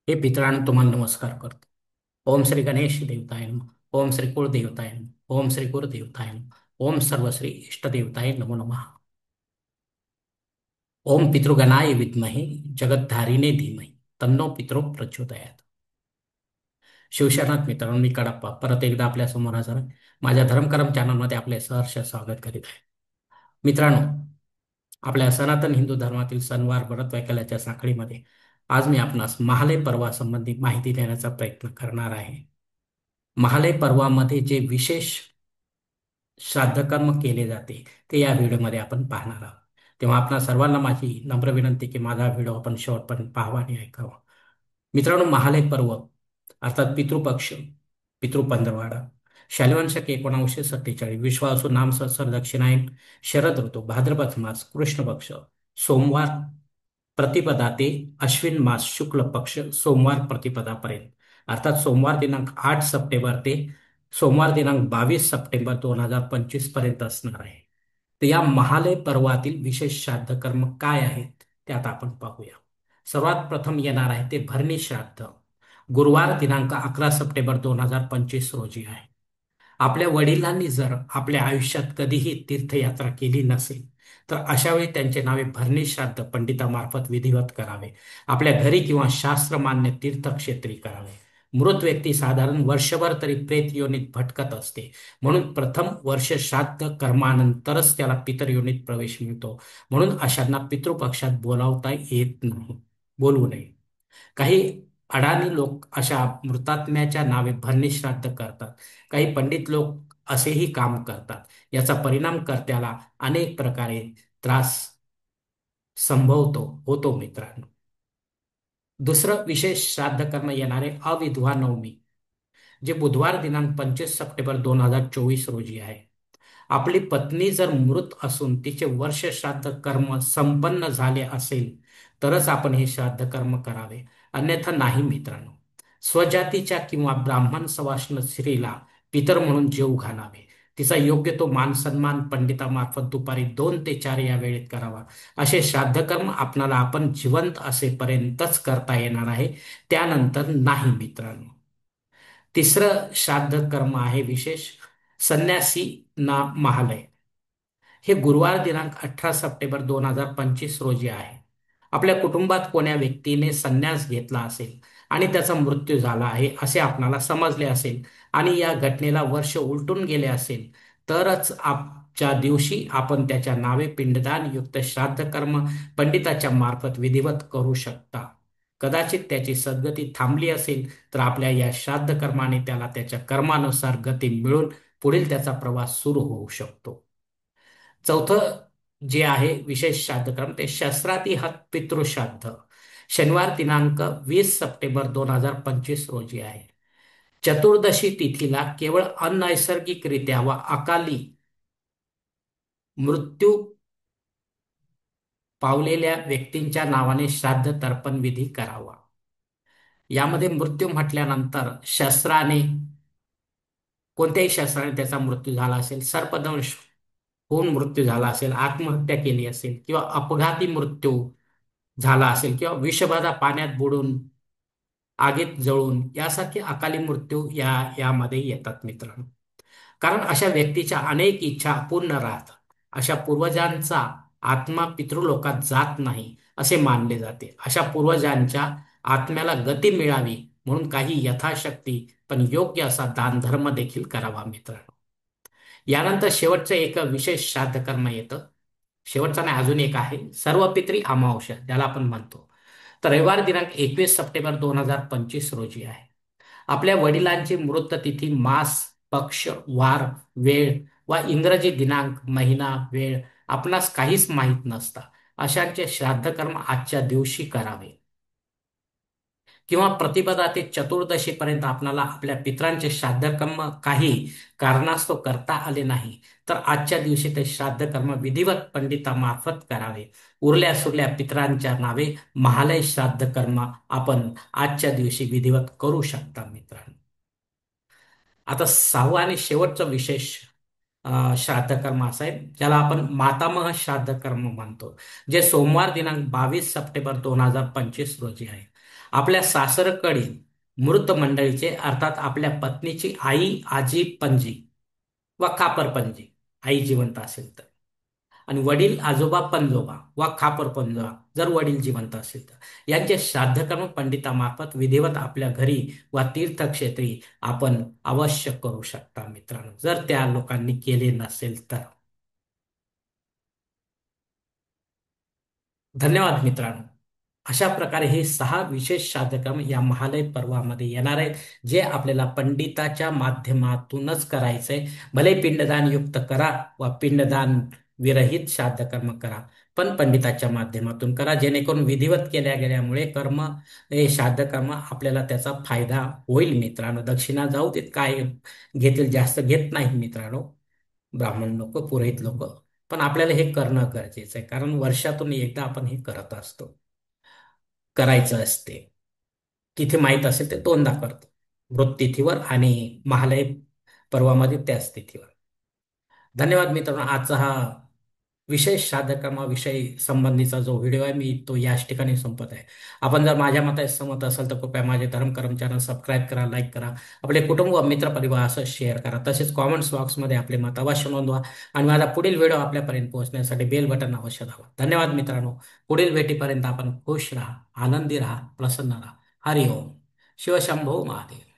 हे पितरांनो तुम्हाला नमस्कार करतो. ओम श्री गणेश देवताय नमः. ओम श्री कुळ देवताय नमः. ओम श्री गुरु देवताय नमः. ओम सर्वश्री इष्ट देवताय नमो नमः. ओम पितृगणाय विद्महे जगद्धारिणे धीमहि तन्नो पितरो प्रचोदयात. शिवशरणात मित्रांनो, मी कडप्पा परत एकदा आपल्या समोर हजर आहे. माझ्या धर्मकरम चॅनलमध्ये आपले सहर्ष स्वागत करीत आहे. मित्रांनो, आपल्या सनातन हिंदू धर्मातील सणवार व्रत वैकल्याच्या साखळीमध्ये आज मी आपणास महालय पर्वासंबंधी माहिती देण्याचा प्रयत्न करणार आहे. महालय पर्वामध्ये जे विशेष श्राद्धकर्म केले जाते ते या व्हिडिओमध्ये आपण पाहणार आहोत. तेव्हा आपणा सर्वांना माझी नम्र विनंती की माझा व्हिडिओ आपण शेवटपर्यंत पाहावा आणि ऐकावा. मित्रांनो, महालय पर्व अर्थात पितृपक्ष, पितृपंधरवाडा, शालिवान शके 1947, विश्वासू नाम संवत्सर दक्षिणायन, शरद ऋतू, भाद्रपद मास, कृष्ण पक्ष, सोमवार प्रतिपदा ते अश्विन मास शुक्ल पक्ष सोमवार प्रतिपदापर्यंत, अर्थात सोमवार दिनांक 8 सप्टेंबर ते सोमवार दिनांक 22 सप्टेंबर 2025 पर्यंत असणार आहे. तर या महालय पर्वातील विशेष श्राद्ध कर्म काय आहेत ते आता आपण पाहूया. सर्वात प्रथम येणार आहे ते भरणी श्राद्ध. गुरुवार दिनांक 11 सप्टेंबर 2025 रोजी आहे. आपल्या वडिलांनी जर आपल्या आयुष्यात कधीही तीर्थयात्रा केली नसेल तर अशा वेळी त्यांचे नावे भरणी श्राद्ध पंडितामार्फत विधिवत करावे. आपल्या घरी किंवा शास्त्रमान्य तीर्थक्षेत्री करावे. मृत व्यक्ती साधारण वर्षभर तरी प्रेत योनीत भटकत असते, म्हणून प्रथम वर्ष श्राद्ध कर्मानंतरच त्याला पितर योनीत प्रवेश मिळतो. म्हणून अशांना पितृपक्षात बोलावता येत नाही, बोलवू नये. काही अडाणी लोक अशा मृतात्म्याच्या नावे भरणी श्राद्ध करतात. काही पंडित लोक असेही काम करतात. याचा परिणाम कर्त्याला अनेक प्रकारे त्रास संभवतो होतो मित्रांनो. दुसरं विशेष श्राद्ध करणं येणारे अविधवा नवमी, जे बुधवार दिनांक 25 सप्टेंबर 2024 रोजी आहे. आपली पत्नी जर मृत असून तिचे वर्ष श्राद्ध कर्म संपन्न झाले असेल तरच आपण हे श्राद्ध कर्म करावे, अन्यथा नाही मित्रांनो. स्वजातीच्या किंवा ब्राह्मण सवाष्ण स्त्रीला पितर म्हणून जेवू घालावे. तिचा योग्य तो मान सन्मान पंडितामार्फत दुपारी 2 ते 4 या वेळेत करावा. असे श्राद्ध कर्म आपणाला आपण जिवंत असेपर्यंतच करता येणार आहे, त्यानंतर नाही मित्रांनो. तिसरं श्राद्ध कर्म आहे विशेष संन्यासी ना महालय. हे गुरुवार दिनांक 18 सप्टेंबर 2025 रोजी आहे. आपल्या कुटुंबात कोण्या व्यक्तीने संन्यास घेतला असेल आणि त्याचा मृत्यू झाला आहे असे आपणाला समजले असेल आणि या घटनेला वर्ष उलटून गेले असेल तरच आजच्या दिवशी आपण त्याच्या नावे पिंडदान युक्त श्राद्ध कर्म पंडिताच्या मार्फत विधिवत करू शकता. कदाचित त्याची सद्गती थांबली असेल तर आपल्या या श्राद्ध कर्माने त्याला त्याच्या कर्मानुसार गती मिळून पुढील त्याचा प्रवास सुरू होऊ शकतो. चौथं जे आहे विशेष श्राद्धक्रम ते शस्त्रातिहत पितृश्राद्ध. शनिवार दिनांक 20 सप्टेंबर 2025 रोजी आहे. चतुर्दशी तिथीला केवळ अनैसर्गिकरित्या व अकाली मृत्यू पावलेल्या व्यक्तींच्या नावाने श्राद्ध तर्पण विधी करावा. यामध्ये मृत्यू म्हटल्यानंतर शस्त्राने, कोणत्याही शस्त्राने त्याचा मृत्यू झाला असेल, सर्पदंश होऊन मृत्यू झाला असेल, आत्महत्या केली असेल किंवा अपघाती मृत्यू झाला असेल किंवा विषबाधा पाण्यात बुडून आगीत जळून यासारखे अकाली मृत्यू यामध्ये येतात मित्रांनो. कारण अशा व्यक्तीच्या अनेक इच्छा अपूर्ण राहतात. अशा पूर्वजांचा आत्मा पितृलोकात जात नाही असे मानले जाते. अशा पूर्वजांच्या आत्म्याला गती मिळावी म्हणून काही यथाशक्ती पण योग्य असा दानधर्म देखील करावा मित्रांनो. यानंतर शेवटचं एक विशेष श्राद्ध कर्म येतं. शेवटचा नाही, अजून एक आहे सर्व पित्री अमावस्या, त्याला आपण म्हणतो. तर रविवार दिनांक 21 सप्टेंबर 2025 रोजी आहे. आपल्या वडिलांची मृत तिथी, मास, पक्ष, वार, वेळ वा इंग्रजी दिनांक, महिना, वेळ आपणास काहीच माहीत नसता अशांचे श्राद्ध कर्म आजच्या दिवशी करावे. किंवा प्रतिपदा ते चतुर्दशीपर्यंत आपणाला आपल्या पितरांचे श्राद्धकर्म काही कारणास्तव करता आले नाही तर आजच्या दिवशी ते श्राद्धकर्म विधिवत पंडितामार्फत करावे. उरल्या सुरल्या पितरांच्या नावे महालय श्राद्धकर्म आपण आजच्या दिवशी विधिवत करू शकता मित्रांनो. आता सहावं आणि शेवटचं विशेष श्राद्ध कर्म असं आहे ज्याला आपण मातामह श्राद्ध कर्म म्हणतो, जे सोमवार दिनांक 22 सप्टेंबर 2025 रोजी आहे. आपल्या सासरकडील मृत मंडळीचे अर्थात आपल्या पत्नीची आई, आजी, पणजी वा खापर पणजी, आई जिवंत असेल तर, आणि वडील, आजोबा, पणजोबा वा खापर पणजोबा जर वडील जिवंत असेल तर यांचे श्राद्धकर्म पंडितामार्फत विधिवत आपल्या घरी वा तीर्थक्षेत्री आपण अवश्य करू शकता मित्रांनो, जर त्या लोकांनी केले नसेल तर. धन्यवाद मित्रांनो. अशा प्रकारे हे 6 विशेष साधकर्म या महालय पर्वामध्ये येणार आहेत, जे आपल्याला पंडिताच्या माध्यमातूनच करायचंय. भले पिंडदान युक्त करा वा पिंडदान विरहित श्राद्धकर्म करा, पण पंडिताच्या माध्यमातून करा, जेणेकरून विधिवत केल्या गेल्यामुळे कर्म हे श्राद्धकर्म आपल्याला त्याचा फायदा होईल मित्रांनो. दक्षिणा जाऊ देत, काय घेतील, जास्त घेत नाहीत मित्रांनो ब्राह्मण लोक, पुरोहित लोक. पण आपल्याला हे करणं गरजेचं आहे, कारण वर्षातून एकदा आपण हे करत असतो, करायचं असते. तिथे माहीत असेल ते दोनदा करतो, मृत तिथीवर आणि महालय पर्वामध्ये त्याच तिथीवर. धन्यवाद मित्रांनो. आजचा हा विशेष साधकामाविषयी संबंधीचा जो व्हिडिओ आहे, मी तो याच ठिकाणी संपत आहे. आपण जर माझ्या मताशी सहमत असाल तर कृपया माझे धर्मकरम चॅनल सबस्क्राईब करा, लाईक करा, आपले कुटुंब व मित्रपरिवार असं शेअर करा. तसेच कॉमेंट्स बॉक्समध्ये आपले मत अवश्य नोंदवा आणि माझा पुढील व्हिडिओ आपल्यापर्यंत पोहोचण्यासाठी बेल बटन अवश्य दाबा. धन्यवाद मित्रांनो. पुढील भेटीपर्यंत आपण खुश राहा, आनंदी राहा, प्रसन्न राहा. हरि ओम. शिवशंभो महादेव.